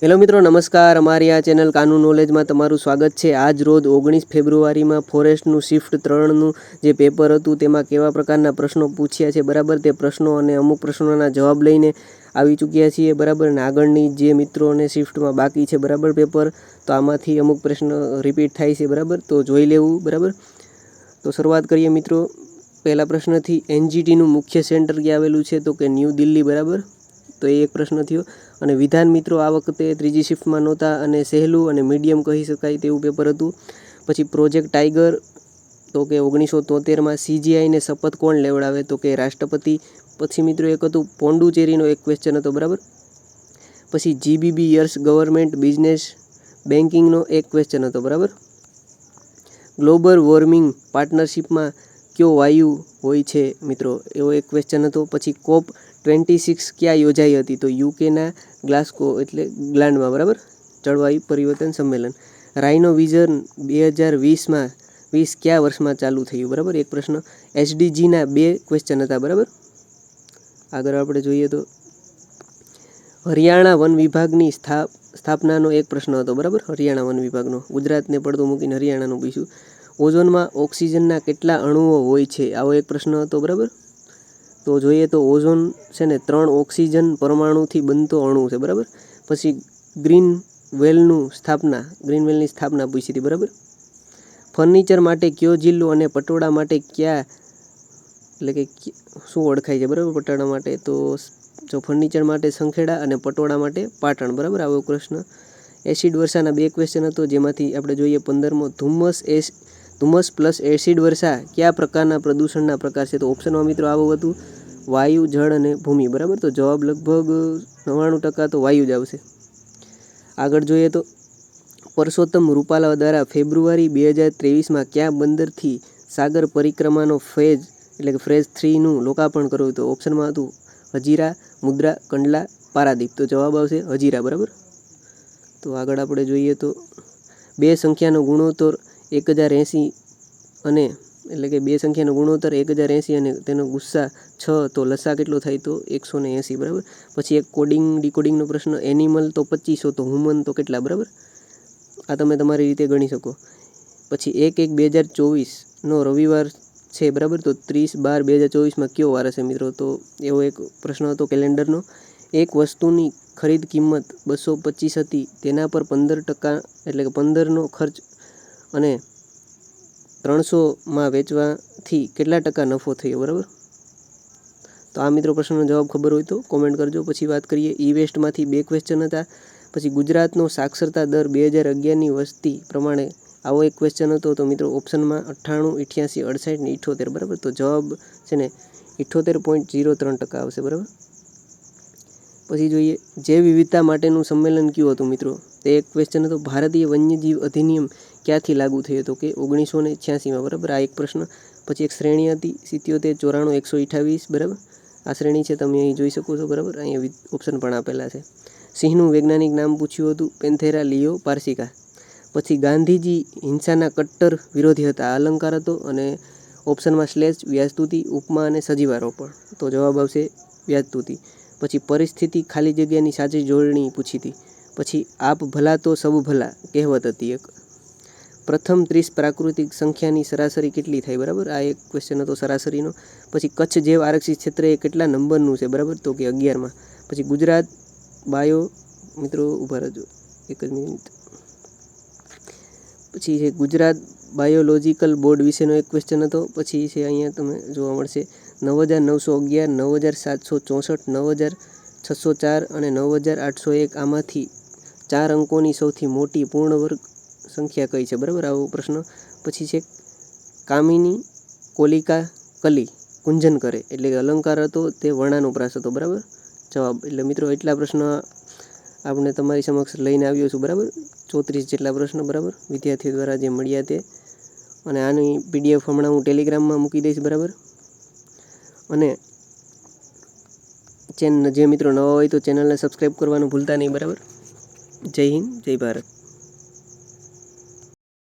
Hello મિત્રો, નમસ્કાર. અમારી આ ચેનલ કાનૂન નોલેજમાં તમારું સ્વાગત છે. આજ રોજ 19 ફેબ્રુઆરીમાં ફોરેસ્ટનું શિફ્ટ 3નું જે પેપર હતું તેમાં કેવા પ્રકારના પ્રશ્નો પૂછ્યા છે બરાબર, તે પ્રશ્નો અને અમુક પ્રશ્નોના જવાબ લઈને આવી ચૂક્યા છીએ બરાબર. અને આગળની જે મિત્રોને શિફ્ટમાં બાકી છે બરાબર પેપર, તો આમાંથી અમુક પ્રશ્ન રિપીટ થાય છે બરાબર, તો જોઈ લેવું બરાબર. તો શરૂઆત કરીએ મિત્રો પહેલા પ્રશ્નથી. એનજીટીનું મુખ્ય સેન્ટર ક્યાં આવેલું છે? તો કે ન્યૂ દિલ્હી બરાબર. તો એ એક પ્રશ્ન થયો. અને વિધાન મિત્રો આ વખતે ત્રીજી શિફ્ટમાં નહોતા અને સહેલું અને મીડિયમ કહી શકાય તેવું પેપર હતું. પછી પ્રોજેક્ટ ટાઈગર, તો કે 1973માં સીજીઆઈને શપથ કોણ લેવડાવે? તો કે રાષ્ટ્રપતિ. પછી મિત્રો એક હતું પોંડુચેરીનો એક ક્વેશ્ચન હતો બરાબર. પછી જીબીબી યર્સ ગવર્મેન્ટ બિઝનેસ બેન્કિંગનો એક ક્વેશ્ચન હતો બરાબર. ગ્લોબલ વોર્મિંગ પાર્ટનરશિપમાં કયો વાયુ હોય છે મિત્રો? એવો એક ક્વેશ્ચન હતો. પછી COP26 ક્યાં યોજાઈ હતી? તો યુકેના ગ્લાસ્કો એટલે ગ્લાન્ડમાં બરાબર, જળવાયુ પરિવર્તન સંમેલન. રાઇનો વિઝન 2020 કયા વર્ષમાં ચાલુ થયું બરાબર, એક પ્રશ્ન. એસડીજીના 2 ક્વેશ્ચન હતા બરાબર. આગળ આપણે જોઈએ તો હરિયાણા વન વિભાગની સ્થાપનાનો એક પ્રશ્ન હતો બરાબર. હરિયાણા વન વિભાગનો, ગુજરાતને પડતો મૂકીને હરિયાણાનું પૂછ્યું. ઓઝોનમાં ઓક્સિજનના કેટલા અણુઓ હોય છે? આવો એક પ્રશ્ન હતો બરાબર. તો જોઈએ તો ઓઝોન છે ને 3 ઓક્સિજન પરમાણુથી બનતો અણુ છે બરાબર. પછી ગ્રીન વેલની સ્થાપના પૂછી હતી બરાબર. ફર્નિચર માટે કયો જિલ્લો અને પટોળા માટે કયા, એટલે કે શું ઓળખાય છે બરાબર પટોળા માટે? તો જો ફર્નિચર માટે સંખેડા અને પટોળા માટે પાટણ બરાબર. આવો પ્રશ્ન. એસિડ વર્ષાના 2 ક્વેશ્ચન હતો, જેમાંથી આપણે જોઈએ 15મો. ધુમ્મસ પ્લસ એસિડ વર્ષા કયા પ્રકારના પ્રદૂષણના પ્રકાર છે? તો ઓપ્શનમાં મિત્રો આવું હતું વાયુ, જળ અને ભૂમિ બરાબર. તો જવાબ લગભગ 99% તો વાયુ જ આવશે. આગળ જોઈએ તો પરસોત્તમ રૂપાલા દ્વારા ફેબ્રુઆરી 2023માં કયા બંદરથી સાગર પરિક્રમાનો ફેઝ 3નું લોકાર્પણ કર્યું? તો ઓપ્શનમાં હતું હજીરા, મુદ્રા, કંડલા, પારાદીપ. તો જવાબ આવશે હજીરા બરાબર. તો આગળ આપણે જોઈએ તો 2 સંખ્યાનો ગુણોત્તર 1080 અને એટલે કે 2 સંખ્યાનો ગુણોત્તર 1080 અને તેનો ગુસ્સા 6, તો લસા કેટલો થાય? તો 180 બરાબર. પછી એક કોડિંગ ડીકોડિંગનો પ્રશ્ન. એનિમલ તો 2500, તો હ્યુમન તો કેટલા બરાબર. આ તમે તમારી રીતે ગણી શકો. પછી 1/1/2024નો રવિવાર છે બરાબર. તો 30/12/2024માં કયો વાર હશે મિત્રો? તો એવો એક પ્રશ્ન હતો કેલેન્ડરનો. એક વસ્તુની ખરીદ કિંમત 225 હતી, તેના પર 15% એટલે કે 15નો ખર્ચ અને 300માં વેચવાથી કેટલા ટકા નફો થયો બરાબર. તો આ મિત્રો પ્રશ્નનો જવાબ ખબર હોય તો કોમેન્ટ કરજો. પછી વાત કરીએ ઈ વેસ્ટમાંથી 2 ક્વેશ્ચન હતા. પછી ગુજરાતનો સાક્ષરતા દર 2011ની વસ્તી પ્રમાણે આવો એક ક્વેશ્ચન હતો. તો મિત્રો ઓપ્શનમાં 98, 88, 68 ને 78 બરાબર. તો જવાબ છે ને 78.03% આવશે બરાબર. પછી જોઈએ જૈવ વિવિધતા માટેનું સંમેલન કયું હતું મિત્રો? તે એક ક્વેશ્ચન હતો. ભારતીય વન્યજીવ અધિનિયમ ક્યાંથી લાગુ થયો? તો કે 1986માં બરાબર. આ એક પ્રશ્ન. પછી એક શ્રેણી હતી 77, 94, 128 બરાબર. આ શ્રેણી છે, તમે અહીં જોઈ શકો છો બરાબર. અહીંયા ઓપ્શન પણ આપેલા છે. સિંહનું વૈજ્ઞાનિક નામ પૂછ્યું હતું પેન્થેરા લિયો પાર્સિકા. પછી ગાંધીજી હિંસાના કટ્ટર વિરોધી હતા, આ અલંકાર હતો. અને ઓપ્શનમાં સ્લેશ, વ્યાજસ્તુતિ, ઉપમા અને સજીવારોપણ. તો જવાબ આવશે વ્યાજસ્તુતિ. પછી પરિસ્થિતિ ખાલી જગ્યાની સાચી જોડણી પૂછી હતી. પછી આપ ભલા તો સબ ભલા કહેવત હતી એક. પ્રથમ 30 પ્રાકૃતિક સંખ્યાની સરાસરી કેટલી થાય બરાબર. આ એક ક્વેશ્ચન હતો સરાસરીનો. પછી કચ્છ જેવ આરક્ષિત ક્ષેત્ર એ કેટલા નંબરનું છે બરાબર? તો કે 11માં. પછી ગુજરાત બાયો મિત્રો ઉભા રહેજો એક જ મિનિટ. પછી છે ગુજરાત બાયોલોજિકલ બોર્ડ વિશેનો એક ક્વેશ્ચન હતો. પછી છે અહીંયા તમે જોવા મળશે 9911, 9764, 9604 અને 9801. આમાંથી 4 અંકોની સૌથી મોટી પૂર્ણ વર્ગ સંખ્યા કઈ છે બરાબર. આવો પ્રશ્ન. પછી છે કામિની કોલિકા કલી કુંજન કરે એટલે કે અલંકાર હતો, તે વર્ણાનુપ્રાસ હતો બરાબર. જવાબ એટલે મિત્રો એટલા પ્રશ્ન આપણે તમારી સમક્ષ લઈને આવ્યો છું બરાબર. 34 જેટલા પ્રશ્ન બરાબર, વિદ્યાર્થીઓ દ્વારા જે મળ્યા તે. અને આની PDF હમણાં હું ટેલિગ્રામમાં મૂકી દઈશ બરાબર. અને જે મિત્રો નવા હોય તો ચેનલને સબસ્ક્રાઈબ કરવાનું ભૂલતા નહીં બરાબર. જય હિન્દ, જય ભારત.